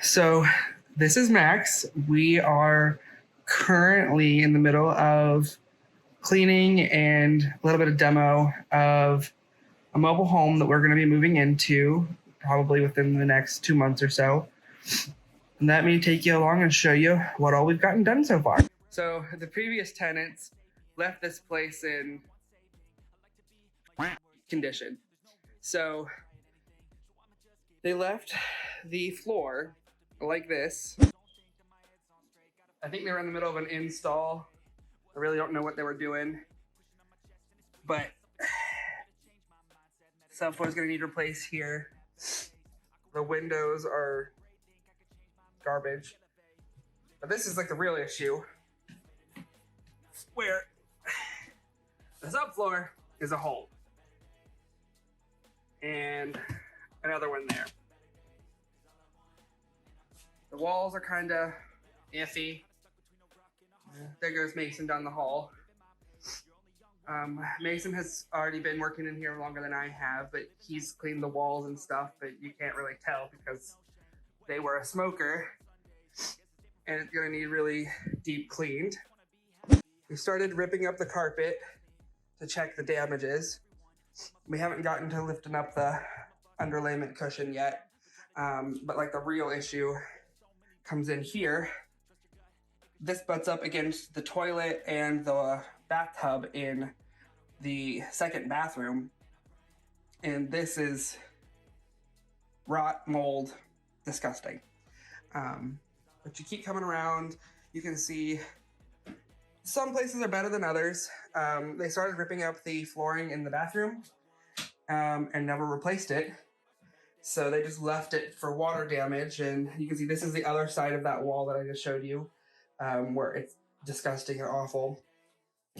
So this is Max. We are currently in the middle of cleaning and a little bit of demo of a mobile home that we're going to be moving into probably within the next 2 months or so. And let me take you along and show you what all we've gotten done so far. So the previous tenants left this place in condition. So they left the floor like this. I think they were in the middle of an install. I really don't know what they were doing, but subfloor is going to need replaced here. The windows are garbage, but this is like the real issue, where the subfloor is a hole and another one there. The walls are kind of iffy. There goes Mason down the hall. Mason has already been working in here longer than I have, but he's cleaned the walls and stuff, but you can't really tell because they were a smoker and it's gonna need really deep cleaned. We started ripping up the carpet to check the damages. We haven't gotten to lifting up the underlayment cushion yet, but like the real issue comes in here. This butts up against the toilet and the bathtub in the second bathroom. And this is rot, mold, disgusting. But you keep coming around, you can see some places are better than others. They started ripping up the flooring in the bathroom and never replaced it. So they just left it for water damage. And you can see this is the other side of that wall that I just showed you, where it's disgusting and awful.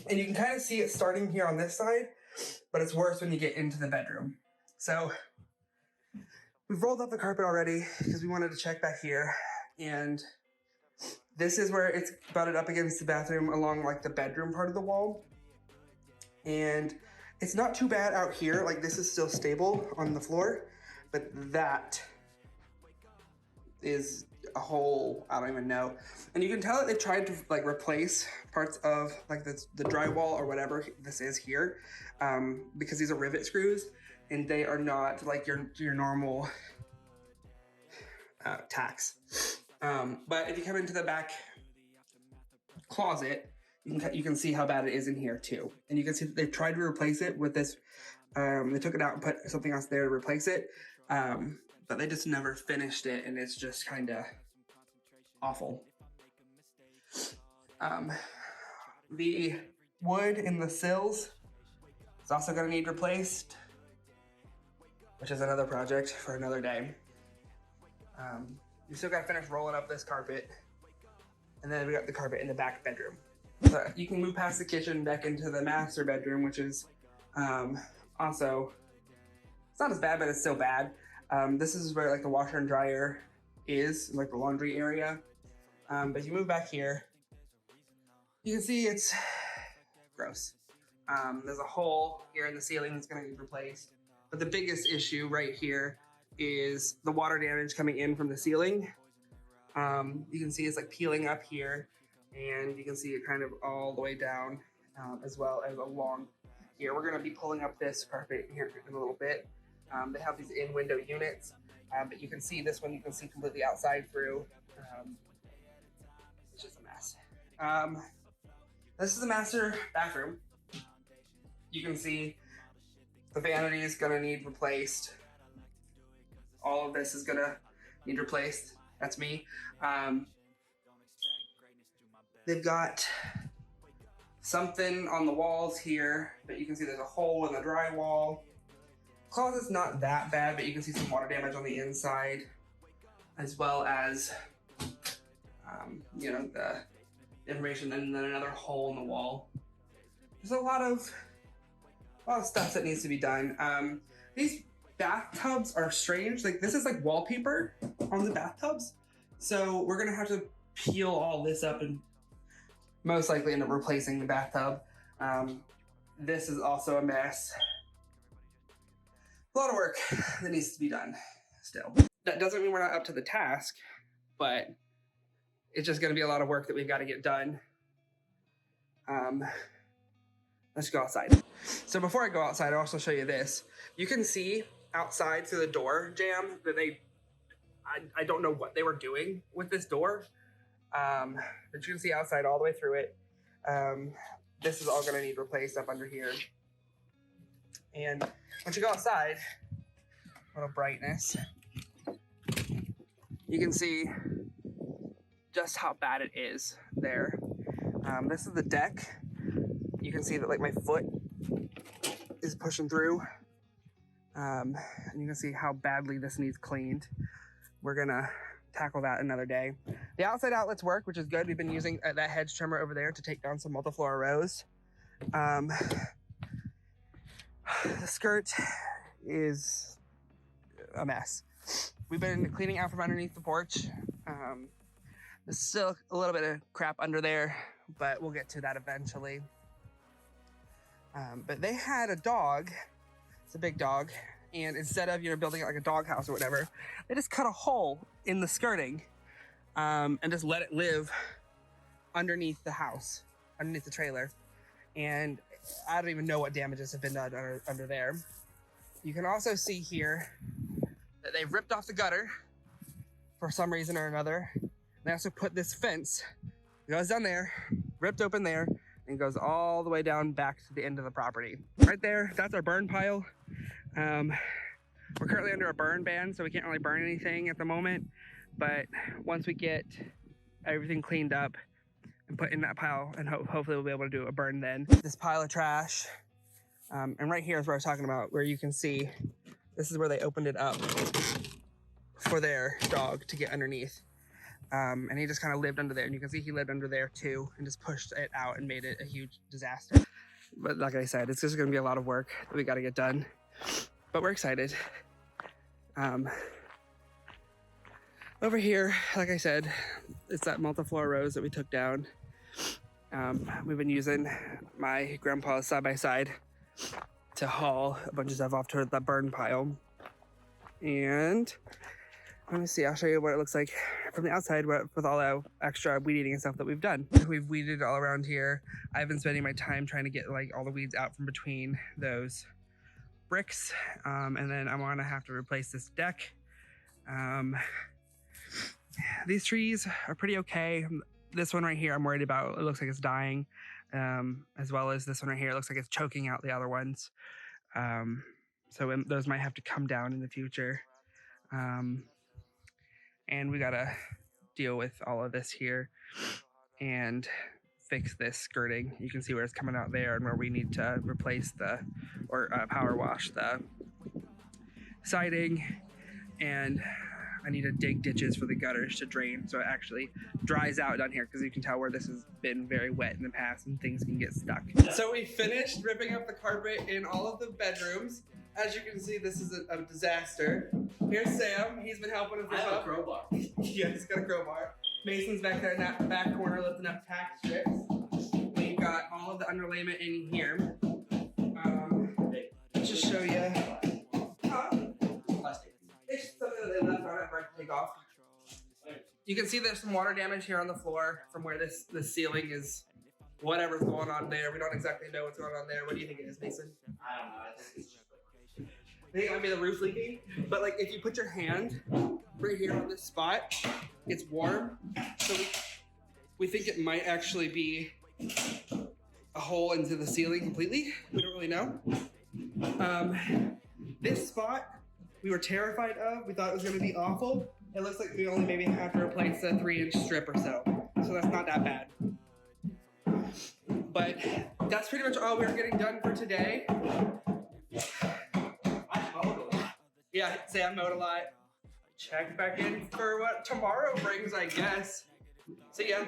And you can kind of see it starting here on this side, but it's worse when you get into the bedroom. So we've rolled up the carpet already because we wanted to check back here. And this is where it's butted up against the bathroom along like the bedroom part of the wall. And it's not too bad out here. Like this is still stable on the floor, but that is a whole, I don't even know. And you can tell that they tried to like replace parts of like the drywall or whatever this is here, because these are rivet screws and they are not like your normal tacks. But if you come into the back closet, you can see how bad it is in here too. And you can see that they've tried to replace it with this. They took it out and put something else there to replace it. But they just never finished it, and it's just kind of awful. The wood in the sills is also going to need replaced, which is another project for another day. We still got to finish rolling up this carpet, and then we got the carpet in the back bedroom. So you can move past the kitchen back into the master bedroom, which is also, it's not as bad, but it's still bad. This is where like the washer and dryer is, like the laundry area. But you move back here, you can see it's gross. There's a hole here in the ceiling that's gonna need replaced. But the biggest issue right here is the water damage coming in from the ceiling. You can see it's like peeling up here, and you can see it kind of all the way down, as well as along here. We're gonna be pulling up this carpet here in a little bit. They have these in-window units, but you can see this one, you can see completely outside through. It's just a mess. This is the master bathroom. You can see the vanity is gonna need replaced. All of this is gonna need replaced. That's me. They've got something on the walls here, but you can see there's a hole in the drywall. Closet's not that bad, but you can see some water damage on the inside, as well as, the information, and then another hole in the wall. There's a lot of stuff that needs to be done. These bathtubs are strange. Like this is like wallpaper on the bathtubs. So we're gonna have to peel all this up and most likely end up replacing the bathtub. This is also a mess. A lot of work that needs to be done still. That doesn't mean we're not up to the task. but it's just going to be a lot of work that we've got to get done. Let's go outside. So before I go outside, I'll also show you this. You can see outside through the door jamb that I don't know what they were doing with this door. But you can see outside all the way through it. This is all gonna need replaced up under here. And once you go outside, a little brightness, you can see just how bad it is there. This is the deck. You can see that like my foot is pushing through. And you can see how badly this needs cleaned. We're gonna tackle that another day. The outside outlets work, which is good. We've been using that hedge trimmer over there to take down some multiflora rows. The skirt is a mess. We've been cleaning out from underneath the porch. There's still a little bit of crap under there, but we'll get to that eventually. But they had a dog, it's a big dog, and instead of, building it like a dog house or whatever, they just cut a hole in the skirting and just let it live underneath the house, underneath the trailer. And I don't even know what damages have been done under there. You can also see here that they've ripped off the gutter for some reason or another. They also put this fence, it goes down there, ripped open there, and goes all the way down back to the end of the property. Right there, that's our burn pile. We're currently under a burn ban, so we can't really burn anything at the moment. But once we get everything cleaned up and put in that pile, and hopefully we'll be able to do a burn then. This pile of trash, and right here is where I was talking about, where you can see, this is where they opened it up for their dog to get underneath. And he just kind of lived under there, and you can see he lived under there too, and just pushed it out and made it a huge disaster. But like I said, it's just gonna be a lot of work that we gotta get done, but we're excited. Over here, like I said, it's that multiflora rose that we took down. We've been using my grandpa's side-by-side to haul a bunch of stuff off to the burn pile. And let me see, I'll show you what it looks like from the outside with all the extra weed eating and stuff that we've done. We've weeded all around here. I've been spending my time trying to get like all the weeds out from between those bricks. And then I'm gonna have to replace this deck. These trees are pretty okay. This one right here I'm worried about. It looks like it's dying. As well as this one right here, it looks like it's choking out the other ones. So those might have to come down in the future. And we gotta deal with all of this here and fix this skirting. You can see where it's coming out there and where we need to replace or power wash the siding. And I need to dig ditches for the gutters to drain so it actually dries out down here, because you can tell where this has been very wet in the past and things can get stuck. So we finished ripping up the carpet in all of the bedrooms. As you can see, this is a disaster. Here's Sam. He's been helping us rip up. I have a crowbar. Yeah, he's got a crowbar. Mason's back there in that back corner lifting up tack strips. We've got all of the underlayment in here. Let's just show you. It's something that they left on it for it to take off. You can see there's some water damage here on the floor from where this ceiling is. Whatever's going on there. We don't exactly know what's going on there. What do you think it is, Mason? I don't know. I think it's just I think it might be the roof leaking, but like if you put your hand right here on this spot, it's warm. So we think it might actually be a hole into the ceiling completely. We don't really know. This spot we were terrified of. We thought it was going to be awful. It looks like we only maybe have to replace a 3-inch strip or so. So that's not that bad. But that's pretty much all we're getting done for today. Yeah, Sam mowed a lot. Check back in for what tomorrow brings, I guess. See ya.